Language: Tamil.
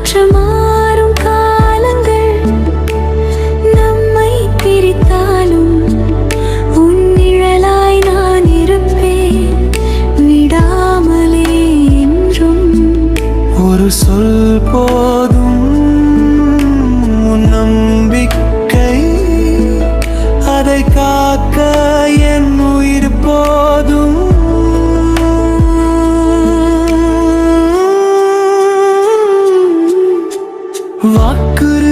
காற்று மாறும் காலங்கள் நம்மை பிரித்தாலும் உன் நிழலாய் நான் இருப்பேன் விடாமலே என்றும். ஒரு சொல் போதும் உன் நம்பிக்கை, அதை காக்க என் உயிர் போதும். வாக்குறு